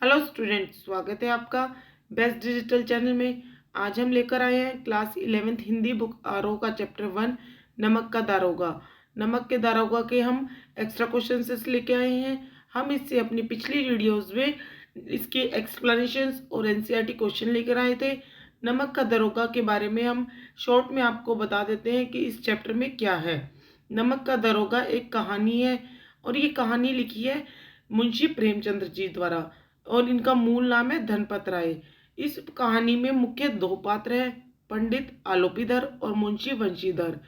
Hello student, स्वागत है आपका बेस्ट डिजिटल चैनल में। आज हम लेकर आए हैं क्लास 11th हिंदी बुक आरोह का चैप्टर 1 नमक का दारोगा। नमक के दारोगा के हम एक्स्ट्रा क्वेश्चन लेके आए हैं। हम इससे अपनी पिछली वीडियोस में इसके एक्सप्लेनेशंस और एनसीईआरटी क्वेश्चन लेकर आए थे। नमक का दारोगा के बारे में हम शॉर्ट में आपको बता देते हैं कि इस चैप्टर में क्या है। नमक का दारोगा एक कहानी है और ये कहानी लिखी है मुंशी प्रेमचंद्र जी द्वारा और इनका मूल नाम है धनपत राय। इस कहानी में मुख्य दो पात्र हैं, पंडित आलोपीधर और मुंशी वंशीधर।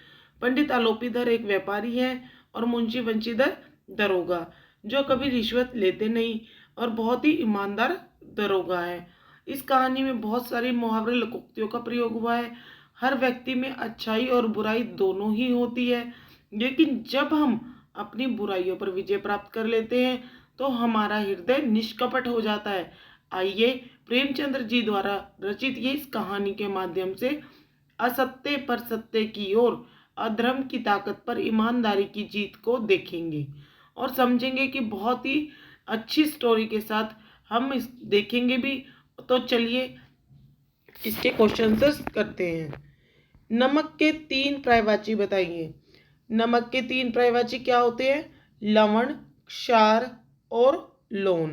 पंडित आलोपीधर एक व्यापारी है और मुंशी वंशीधर दरोगा, जो कभी रिश्वत लेते नहीं और बहुत ही ईमानदार दरोगा है। इस कहानी में बहुत सारी मुहावरे लोकोक्तियों का प्रयोग हुआ है। हर व्यक्ति में अच्छाई और बुराई दोनों ही होती है, लेकिन जब हम अपनी बुराइयों पर विजय प्राप्त कर लेते हैं तो हमारा हृदय निष्कपट हो जाता है। आइए प्रेमचंद्र जी द्वारा रचित ये इस कहानी के माध्यम से असत्य पर सत्य की ओर, अधर्म की ताकत पर ईमानदारी की जीत को देखेंगे और समझेंगे कि बहुत ही अच्छी स्टोरी के साथ हम इस देखेंगे भी। तो चलिए इसके क्वेश्चंस करते हैं। नमक के तीन पर्यायवाची बताइए। नमक के तीन पर्यायवाची क्या होते हैं? लवण, क्षार और लोन।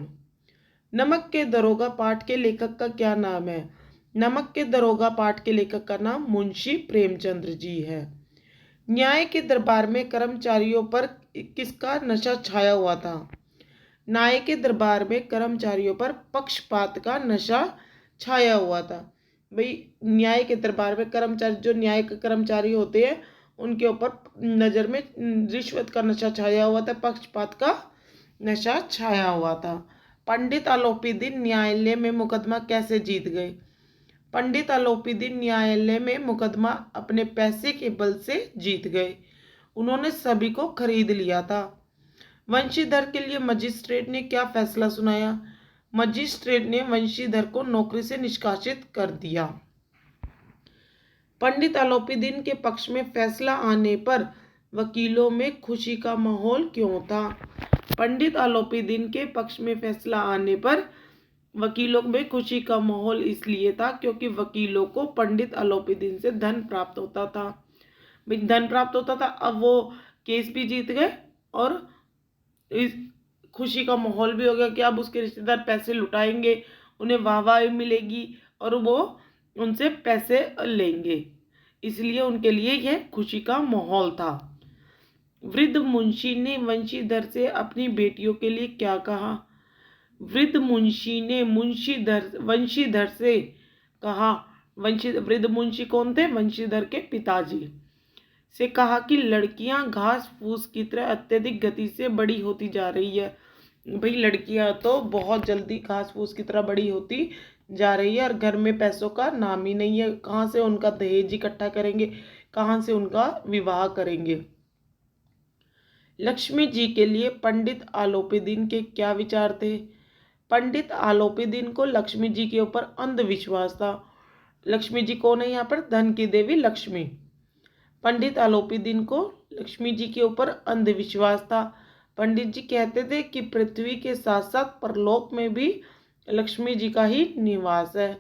नमक के दरोगा पाठ के लेखक का क्या नाम है? नमक के दरोगा पाठ के लेखक का नाम मुंशी प्रेमचंद्र जी है। न्याय के दरबार में कर्मचारियों पर किसका नशा छाया हुआ था? न्याय के दरबार में कर्मचारियों पर पक्षपात का नशा छाया हुआ था। भाई न्याय के दरबार में कर्मचारी, जो न्याय के कर्मचारी होते हैं, उनके ऊपर नज़र में रिश्वत का नशा छाया हुआ था, पक्षपात का नशा छाया हुआ था। पंडित आलोपीदीन न्यायालय में मुकदमा कैसे जीत गए? पंडित आलोपीदीन न्यायालय में मुकदमा अपने पैसे के बल से जीत गए। उन्होंने सभी को खरीद लिया था। वंशीधर के लिए मजिस्ट्रेट ने क्या फैसला सुनाया? मजिस्ट्रेट ने वंशीधर को नौकरी से निष्कासित कर दिया। पंडित आलोपीदीन के पक्ष में फैसला आने पर वकीलों में खुशी का माहौल क्यों था? पंडित आलोपीदीन के पक्ष में फैसला आने पर वकीलों में खुशी का माहौल इसलिए था क्योंकि वकीलों को पंडित आलोपीदीन से धन प्राप्त होता था। धन प्राप्त होता था, अब वो केस भी जीत गए और इस खुशी का माहौल भी हो गया कि अब उसके रिश्तेदार पैसे लुटाएंगे, उन्हें वाहवाही मिलेगी और वो उनसे पैसे लेंगे, इसलिए उनके लिए यह खुशी का माहौल था। वृद्ध मुंशी ने वंशीधर से अपनी बेटियों के लिए क्या कहा? वृद्ध मुंशी ने वंशीधर से कहा, वृद्ध मुंशी कौन थे? वंशीधर के पिताजी से कहा कि लड़कियां घास फूस की तरह अत्यधिक गति से बड़ी होती जा रही है। भाई लड़कियां तो बहुत जल्दी घास फूस की तरह बड़ी होती जा रही है और घर में पैसों का नाम ही नहीं है। कहाँ से उनका दहेज इकट्ठा करेंगे, कहाँ से उनका विवाह करेंगे? लक्ष्मी जी के लिए पंडित आलोपीदीन के क्या विचार थे? पंडित आलोपीदीन को लक्ष्मी जी के ऊपर अंधविश्वास था। लक्ष्मी जी कौन है यहाँ पर? धन की देवी लक्ष्मी। पंडित आलोपीदीन को लक्ष्मी जी के ऊपर अंधविश्वास था। पंडित जी कहते थे कि पृथ्वी के साथ साथ परलोक में भी लक्ष्मी जी का ही निवास है।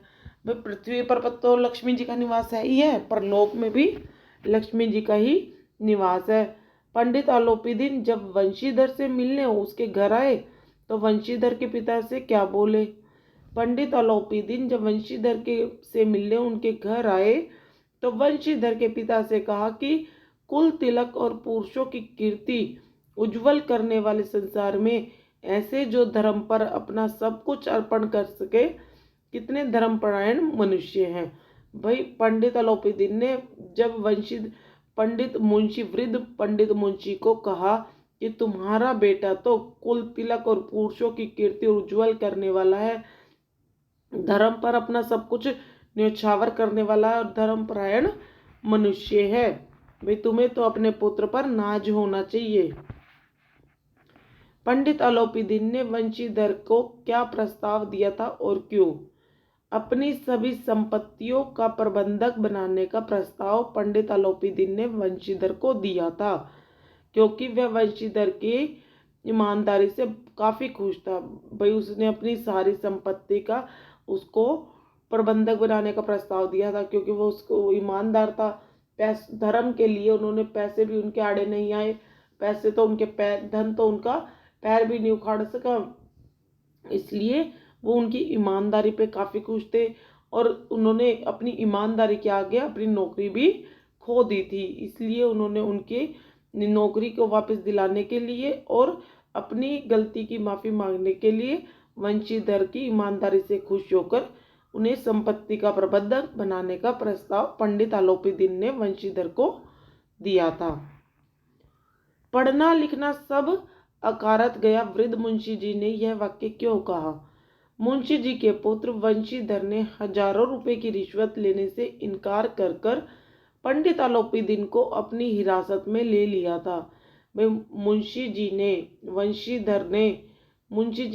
भाई पृथ्वी पर तो लक्ष्मी जी का निवास है ही है, परलोक में भी लक्ष्मी जी का ही निवास है। पंडित आलोपीदीन जब वंशीधर से मिलने उसके घर आए तो वंशीधर के पिता से क्या बोले? पंडित आलोपीदीन जब वंशीधर के से मिलने उनके घर आए तो वंशीधर के पिता से कहा कि कुल तिलक और पुरुषों की कीर्ति उज्जवल करने वाले संसार में ऐसे जो धर्म पर अपना सब कुछ अर्पण कर सके, कितने धर्मपरायण मनुष्य हैं। भाई पंडित आलोपीदीन ने जब वृद्ध पंडित मुंशी को कहा कि तुम्हारा बेटा तो कुल तिलक और पुरुषों की कीर्ति उज्जवल करने वाला है, धर्म पर अपना सब कुछ न्यौछावर करने वाला है और धर्मपरायण मनुष्य है, भाई तुम्हें तो अपने पुत्र पर नाज होना चाहिए। पंडित आलोपीदीन ने वंशीधर को क्या प्रस्ताव दिया था और क्यों? अपनी सभी संपत्तियों का प्रबंधक बनाने का प्रस्ताव पंडित आलोपीदीन ने वंशीधर को दिया था, क्योंकि वह वंशीधर के ईमानदारी से काफ़ी खुश था। भाई उसने अपनी सारी संपत्ति का उसको प्रबंधक बनाने का प्रस्ताव दिया था, क्योंकि वो उसको ईमानदार था। धर्म के लिए उन्होंने पैसे भी उनके आड़े नहीं आए, पैसे तो उनके पैर, धन तो उनका पैर भी नहीं उखाड़ सका, इसलिए वो उनकी ईमानदारी पे काफ़ी खुश थे। और उन्होंने अपनी ईमानदारी के आगे अपनी नौकरी भी खो दी थी, इसलिए उन्होंने उनके नौकरी को वापस दिलाने के लिए और अपनी गलती की माफ़ी मांगने के लिए वंशीधर की ईमानदारी से खुश होकर उन्हें संपत्ति का प्रबंधक बनाने का प्रस्ताव पंडित आलोपीदीन ने वंशीधर को दिया था। पढ़ना लिखना सब अकारत गया। वृद्ध मुंशी जी ने यह वाक्य क्यों कहा? मुंशी जी के पुत्र वंशीधर ने हजारों रुपए की रिश्वत लेने से इनकार कर कर पंडित आलोपीदीन को अपनी हिरासत में ले लिया था। मुंशी जी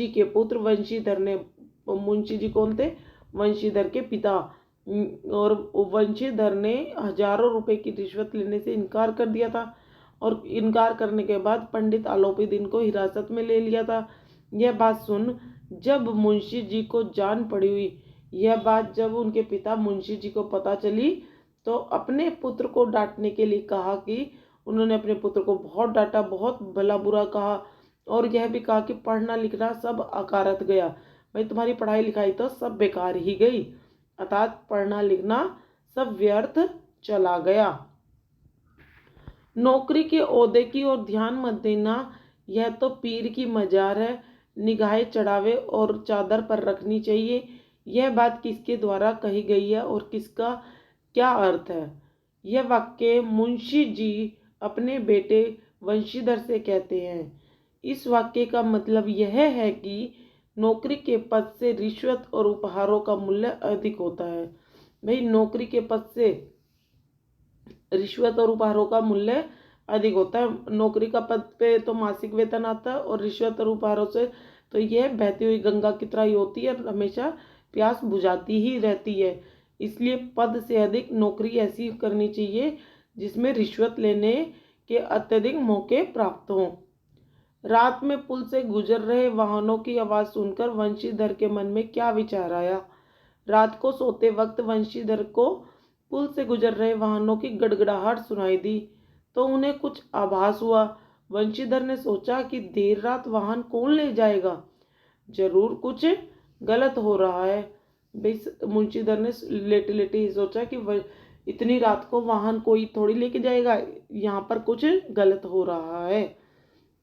के पुत्र वंशीधर ने, मुंशी जी कौन थे? वंशीधर के पिता। और वंशीधर ने हजारों रुपए की रिश्वत लेने से इनकार कर दिया था, और इनकार करने के बाद पंडित आलोपीदीन को हिरासत में ले लिया था। यह बात सुन जब मुंशी जी को जान पड़ी हुई, यह बात जब उनके पिता मुंशी जी को पता चली, तो अपने पुत्र को डांटने के लिए कहा कि उन्होंने अपने पुत्र को बहुत डांटा, बहुत भला बुरा कहा, और यह भी कहा कि पढ़ना लिखना सब अकारत गया। भाई तुम्हारी पढ़ाई लिखाई तो सब बेकार ही गई, अर्थात पढ़ना लिखना सब व्यर्थ चला गया। नौकरी के ओहदे की ओर ध्यान मत देना, यह तो पीर की मजार है, निगाहें चढ़ावे और चादर पर रखनी चाहिए। यह बात किसके द्वारा कही गई है और किसका क्या अर्थ है? यह वाक्य मुंशी जी अपने बेटे वंशीधर से कहते हैं। इस वाक्य का मतलब यह है कि नौकरी के पद से रिश्वत और उपहारों का मूल्य अधिक होता है। भाई नौकरी के पद से रिश्वत और उपहारों का मूल्य अधिक होता है। नौकरी का पद पे तो मासिक वेतन आता है, और रिश्वत और उपहारों से तो यह बहती हुई गंगा की तरह ही होती है, हमेशा प्यास बुझाती ही रहती है। इसलिए पद से अधिक नौकरी ऐसी करनी चाहिए जिसमें रिश्वत लेने के अत्यधिक मौके प्राप्त हों। रात में पुल से गुजर रहे वाहनों की आवाज़ सुनकर वंशीधर के मन में क्या विचार आया? रात को सोते वक्त वंशीधर को पुल से गुजर रहे वाहनों की गड़गड़ाहट सुनाई दी, तो उन्हें कुछ आभास हुआ। वंशीधर ने सोचा कि देर रात वाहन कौन ले जाएगा, जरूर कुछ गलत हो रहा है। मुंशीधर ने लेटे लेटे ही सोचा कि इतनी रात को वाहन कोई थोड़ी लेके जाएगा, यहाँ पर कुछ गलत हो रहा है।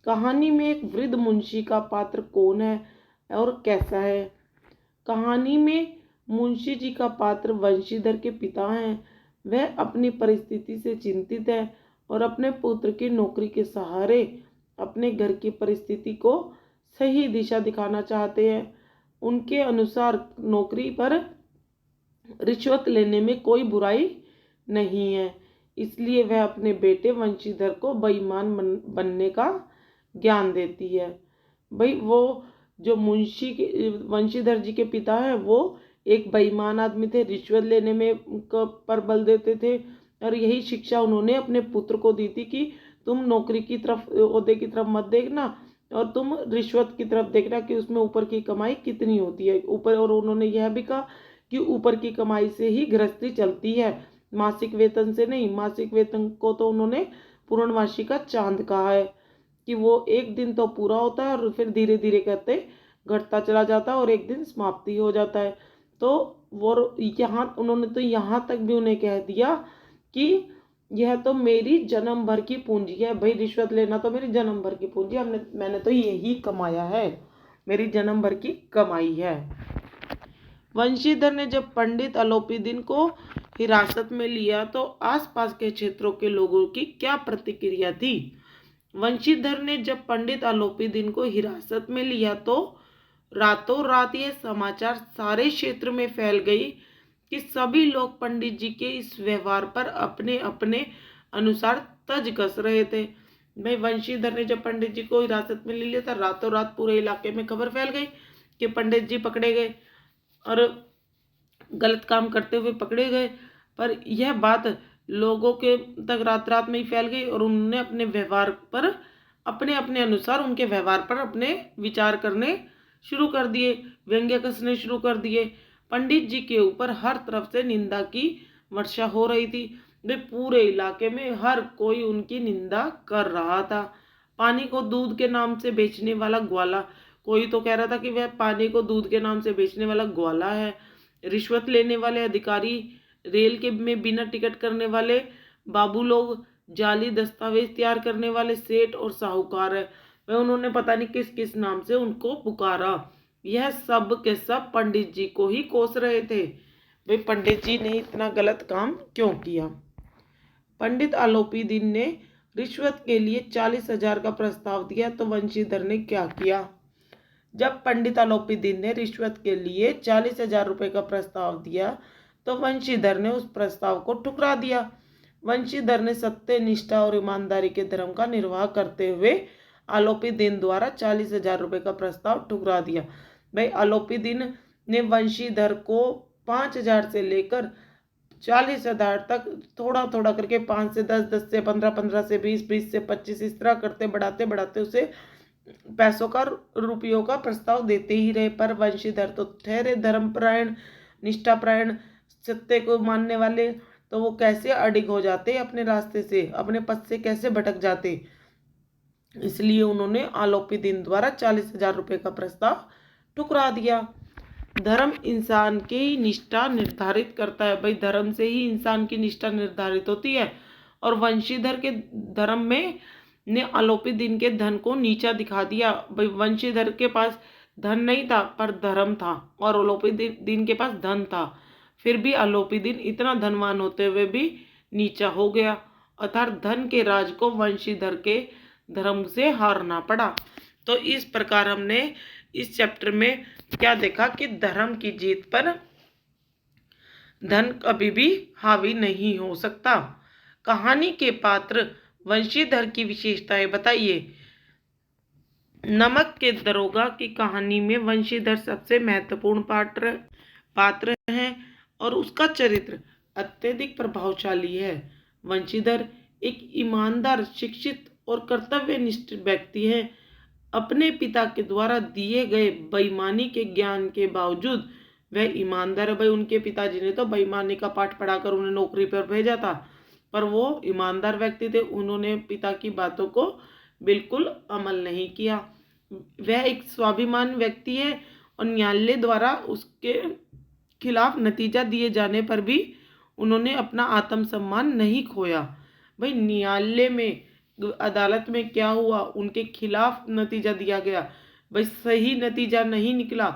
कहानी में एक वृद्ध मुंशी का पात्र कौन है और कैसा है? कहानी में मुंशी जी का पात्र वंशीधर के पिता हैं। वह अपनी परिस्थिति से चिंतित है और अपने पुत्र की नौकरी के सहारे अपने घर की परिस्थिति को सही दिशा दिखाना चाहते हैं। उनके अनुसार नौकरी पर रिश्वत लेने में कोई बुराई नहीं है, इसलिए वह अपने बेटे वंशीधर को बेईमान बनने का ज्ञान देती है। भाई वो जो वंशीधर जी के पिता हैं, वो एक बेईमान आदमी थे, रिश्वत लेने में पर बल देते थे, और यही शिक्षा उन्होंने अपने पुत्र को दी थी कि तुम नौकरी की तरफ, ओहदे की तरफ मत देखना, और तुम रिश्वत की तरफ देखना कि उसमें ऊपर की कमाई कितनी होती है ऊपर। और उन्होंने यह भी कहा कि ऊपर की कमाई से ही गृहस्थी चलती है, मासिक वेतन से नहीं। मासिक वेतन को तो उन्होंने पूर्णमासी का चांद कहा है कि वो एक दिन तो पूरा होता है और फिर धीरे धीरे करते घटता चला जाता है और एक दिन समाप्ति हो जाता है। तो वो यहाँ उन्होंने तो यहाँ तक भी उन्हें कह दिया कि यह तो मेरी जन्म भर की पूंजी है। भाई रिश्वत लेना तो मेरी जन्म भर की पूंजी, मैंने तो यही कमाया है, मेरी जन्म भर की कमाई है। वंशीधर ने जब पंडित आलोपीदीन को हिरासत में लिया तो आसपास के क्षेत्रों के लोगों की क्या प्रतिक्रिया थी? वंशीधर ने जब पंडित आलोपीदीन को हिरासत में लिया तो रातों रात यह समाचार सारे क्षेत्र में फैल गई कि सभी लोग पंडित जी के इस व्यवहार पर अपने अपने अनुसार तज कस रहे थे। भाई वंशीधर ने जब पंडित जी को हिरासत में ले लिया था, रातों रात पूरे इलाके में खबर फैल गई कि पंडित जी पकड़े गए और गलत काम करते हुए पकड़े गए। पर यह बात लोगों के तक रात रात में ही फैल गई और उन्होंने अपने व्यवहार पर अपने अपने अनुसार उनके व्यवहार पर अपने विचार करने शुरू कर दिए, व्यंग्य कसने शुरू कर दिए। पंडित जी के ऊपर हर तरफ से निंदा की वर्षा हो रही थी। वे पूरे इलाके में हर कोई उनकी निंदा कर रहा था। पानी को दूध के नाम से बेचने वाला ग्वाला, कोई तो कह रहा था कि वह पानी को दूध के नाम से बेचने वाला ग्वाला है। रिश्वत लेने वाले अधिकारी, रेल के में बिना टिकट करने वाले बाबू लोग, जाली दस्तावेज तैयार करने वाले सेठ और साहूकार है। वह उन्होंने पता नहीं किस किस नाम से उनको पुकारा। यह सब के सब पंडित जी को ही कोस रहे थे। भाई पंडित जी ने इतना गलत काम क्यों किया। पंडित आलोपी दीन ने रिश्वत के लिए 40,000 का प्रस्ताव दिया तो वंशीधर ने क्या किया। जब पंडित आलोपी दीन ने रिश्वत के लिए 40,000 रुपये का प्रस्ताव दिया तो वंशीधर ने उस प्रस्ताव को ठुकरा दिया। वंशीधर ने सत्य, निष्ठा और ईमानदारी के धर्म का निर्वाह करते हुए आलोपी दीन द्वारा 40,000 रुपये का प्रस्ताव ठुकरा दिया। भाई आलोपी दीन ने वंशीधर को 5,000 से लेकर 40,000 तक थोड़ा थोड़ा करके 5 से 10, 10 से 15, 15 से 20, 20 से 25 इस तरह करते बढ़ाते बढ़ाते उसे पैसों का, रुपयों का प्रस्ताव देते ही रहे। पर वंशीधर तो ठहरे धर्मपरायण, निष्ठापरायण, सत्य को मानने वाले, तो वो कैसे अडिग हो जाते अपने रास्ते से, अपने पथ से कैसे भटक जाते। इसलिए उन्होंने आलोपी दीन द्वारा 40,000 रुपये का प्रस्ताव ठुकरा दिया। धर्म इंसान की निष्ठा निर्धारित करता है। भाई धर्म से ही इंसान की निष्ठा निर्धारित होती है। और वंशीधर के धर्म में ने आलोपी दीन के धन को नीचा दिखा दिया। भाई वंशीधर के पास धन नहीं था पर धर्म था, और आलोपी दीन के पास धन था, फिर भी आलोपी दीन इतना धनवान होते हुए भी नीचा हो गया। अर्थात धन के राज को वंशीधर के धर्म से हारना पड़ा। तो इस प्रकार हमने इस चैप्टर में क्या देखा कि धर्म की जीत पर धन कभी भी हावी नहीं हो सकता। कहानी के पात्र वंशीधर की विशेषताएं बताइए। नमक के दरोगा की कहानी में वंशीधर सबसे महत्वपूर्ण पात्र हैं और उसका चरित्र अत्यधिक प्रभावशाली है। वंशीधर एक ईमानदार, शिक्षित और कर्तव्यनिष्ठ व्यक्ति है। अपने पिता के द्वारा दिए गए बेईमानी के ज्ञान के बावजूद वह ईमानदार है। भाई उनके पिताजी ने तो बेईमानी का पाठ पढ़ाकर उन्हें नौकरी पर भेजा था, पर वो ईमानदार व्यक्ति थे। उन्होंने पिता की बातों को बिल्कुल अमल नहीं किया। वह एक स्वाभिमान व्यक्ति है और न्यायालय द्वारा उसके खिलाफ नतीजा दिए जाने पर भी उन्होंने अपना आत्मसम्मान नहीं खोया। भाई न्यायालय में, अदालत में क्या हुआ, उनके खिलाफ नतीजा दिया गया, भाई सही नतीजा नहीं निकला,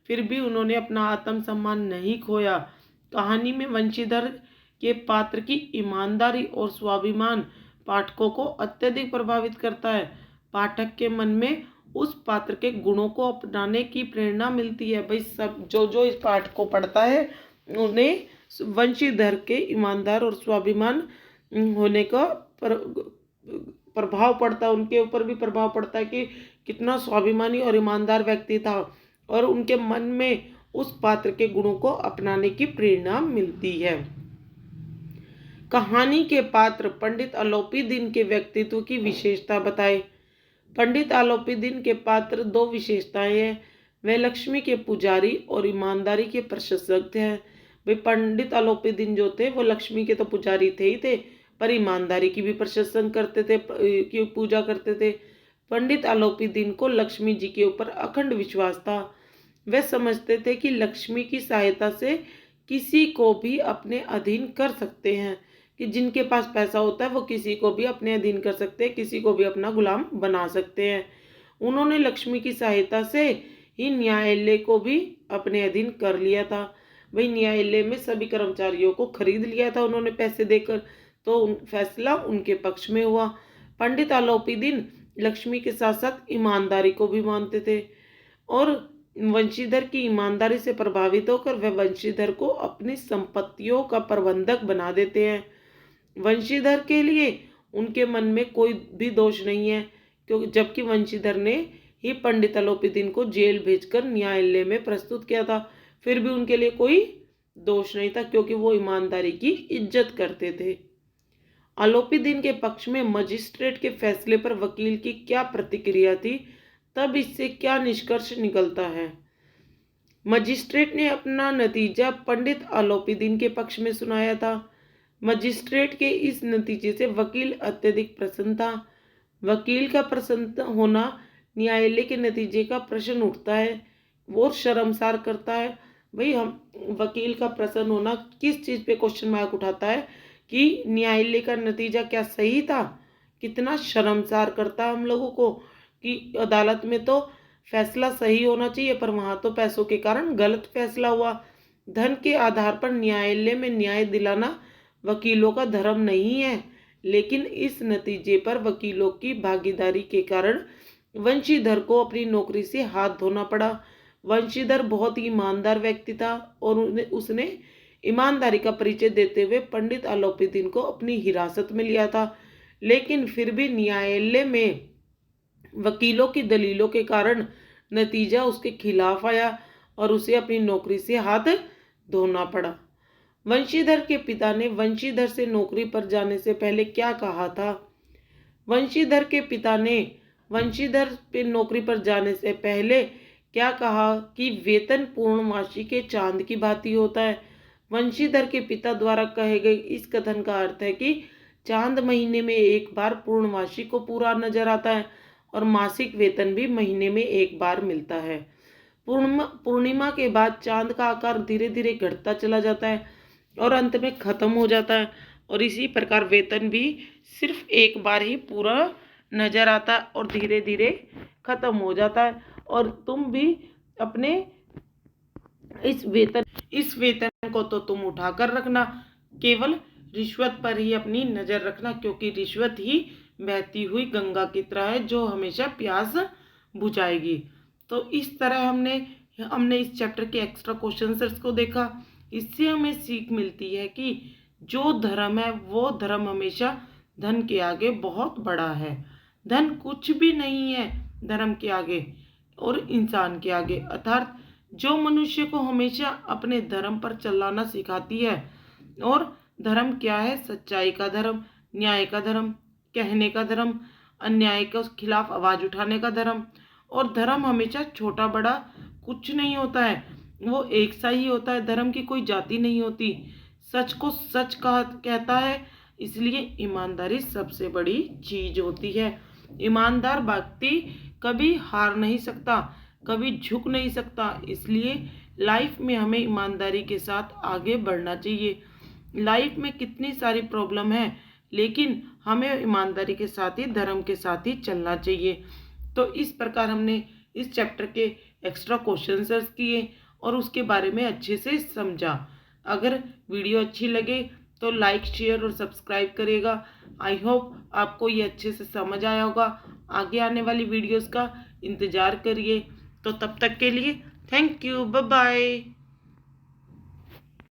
फिर भी उन्होंने अपना आत्मसम्मान नहीं खोया। कहानी में वंशीधर के पात्र की ईमानदारी और स्वाभिमान पाठकों को अत्यधिक प्रभावित करता है। पाठक के मन में उस पात्र के गुणों को अपनाने की प्रेरणा मिलती है। भाई सब जो इस पाठ को पढ़ता है उन्हें वंशीधर के ईमानदार और स्वाभिमान होने का प्रभाव पड़ता है, उनके ऊपर भी प्रभाव पड़ता है कि कितना स्वाभिमानी और ईमानदार व्यक्ति था, और उनके मन में उस पात्र के गुणों को अपनाने की प्रेरणा मिलती है। कहानी के पात्र पंडित आलोपी दीन के व्यक्तित्व की विशेषता बताएं। पंडित आलोपी दीन के पात्र दो विशेषताएं हैं। वे लक्ष्मी के पुजारी और ईमानदारी के प्रशंसक थे। वे पंडित आलोपी दीन जो थे वो लक्ष्मी के तो पुजारी थे ही थे, पर ईमानदारी की भी प्रशंसा करते थे, की पूजा करते थे। पंडित आलोपी दीन को लक्ष्मी जी के ऊपर अखंड विश्वास था। वे समझते थे कि लक्ष्मी की सहायता से किसी को भी अपने अधीन कर सकते हैं, कि जिनके पास पैसा होता है वो किसी को भी अपने अधीन कर सकते हैं, किसी को भी अपना गुलाम बना सकते हैं। उन्होंने लक्ष्मी की सहायता से ही न्यायालय को भी अपने अधीन कर लिया था। वही न्यायालय में सभी कर्मचारियों को खरीद लिया था उन्होंने पैसे देकर, तो फैसला उनके पक्ष में हुआ। पंडित आलोपी दीन लक्ष्मी के साथ साथ ईमानदारी को भी मानते थे, और वंशीधर की ईमानदारी से प्रभावित होकर वह वंशीधर को अपनी संपत्तियों का प्रबंधक बना देते हैं। वंशीधर के लिए उनके मन में कोई भी दोष नहीं है, क्योंकि जबकि वंशीधर ने ही पंडित आलोपी दीन को जेल भेजकर न्यायालय में प्रस्तुत किया था, फिर भी उनके लिए कोई दोष नहीं था, क्योंकि वो ईमानदारी की इज्जत करते थे। आलोपीदीन के पक्ष में मजिस्ट्रेट के फैसले पर वकील की क्या प्रतिक्रिया थी, तब इससे क्या निष्कर्ष निकलता है। मजिस्ट्रेट ने अपना नतीजा पंडित आलोपीदीन के पक्ष में सुनाया था। मजिस्ट्रेट के इस नतीजे से वकील अत्यधिक प्रसन्न था। वकील का प्रसन्न होना न्यायालय के नतीजे का प्रश्न उठता है, वो शर्मसार करता है। भाई हम वकील का प्रसन्न होना किस चीज़ पे क्वेश्चन मार्क उठाता है कि न्यायालय का नतीजा क्या सही था। कितना शर्मसार करता है हम लोगों को कि अदालत में तो फैसला सही होना चाहिए, पर वहाँ तो पैसों के कारण गलत फैसला हुआ। धन के आधार पर न्यायालय में न्याय दिलाना वकीलों का धर्म नहीं है, लेकिन इस नतीजे पर वकीलों की भागीदारी के कारण वंशीधर को अपनी नौकरी से हाथ धोना पड़ा। वंशीधर बहुत ही ईमानदार व्यक्ति था और उसने ईमानदारी का परिचय देते हुए पंडित आलोपीदीन को अपनी हिरासत में लिया था, लेकिन फिर भी न्यायालय में वकीलों की दलीलों के कारण नतीजा उसके खिलाफ आया और उसे अपनी नौकरी से हाथ धोना पड़ा। वंशीधर के पिता ने वंशीधर से नौकरी पर जाने से पहले क्या कहा था। वंशीधर के पिता ने वंशीधर पे नौकरी पर जाने से पहले क्या कहा कि वेतन पूर्णमासी के चांद की भांति होता है। वंशीधर के पिता द्वारा कहे गए इस कथन का अर्थ है कि चांद महीने में एक बार पूर्णमासी को पूरा नजर आता है और मासिक वेतन भी महीने में एक बार मिलता है। पूर्णिमा के बाद चांद का आकार धीरे धीरे घटता चला जाता है और अंत में खत्म हो जाता है, और इसी प्रकार वेतन भी सिर्फ एक बार ही पूरा नजर आता है और धीरे धीरे खत्म हो जाता है। और तुम भी अपने इस वेतन को तो तुम उठा कर रखना, केवल रिश्वत पर ही अपनी नजर रखना, क्योंकि रिश्वत ही बहती हुई गंगा की तरह है जो हमेशा प्यास बुझाएगी। तो इस तरह हमने इस चैप्टर के एक्स्ट्रा क्वेश्चंस को देखा। इससे हमें सीख मिलती है कि जो धर्म है वो धर्म हमेशा धन के आगे बहुत बड़ा है। धन कुछ भी नहीं है धर्म के आगे और इंसान के आगे। अर्थात जो मनुष्य को हमेशा अपने धर्म पर चलाना सिखाती है। और धर्म क्या है? सच्चाई का धर्म, न्याय का धर्म, कहने का धर्म, अन्याय के खिलाफ आवाज उठाने का धर्म। और धर्म हमेशा छोटा बड़ा कुछ नहीं होता है, वो एक सा ही होता है। धर्म की कोई जाति नहीं होती। सच को सच कहता है, इसलिए ईमानदारी सबसे बड़ी चीज होती है। ईमानदार व्यक्ति कभी हार नहीं सकता, कभी झुक नहीं सकता। इसलिए लाइफ में हमें ईमानदारी के साथ आगे बढ़ना चाहिए। लाइफ में कितनी सारी प्रॉब्लम है, लेकिन हमें ईमानदारी के साथ ही धर्म के साथ ही चलना चाहिए। तो इस प्रकार हमने इस चैप्टर के एक्स्ट्रा क्वेश्चंस किए और उसके बारे में अच्छे से समझा। अगर वीडियो अच्छी लगे तो लाइक, शेयर और सब्सक्राइब करेगा। आई होप आपको ये अच्छे से समझ आया होगा। आगे आने वाली वीडियोस का इंतज़ार करिए। तो तब तक के लिए थैंक यू, बाय बाय।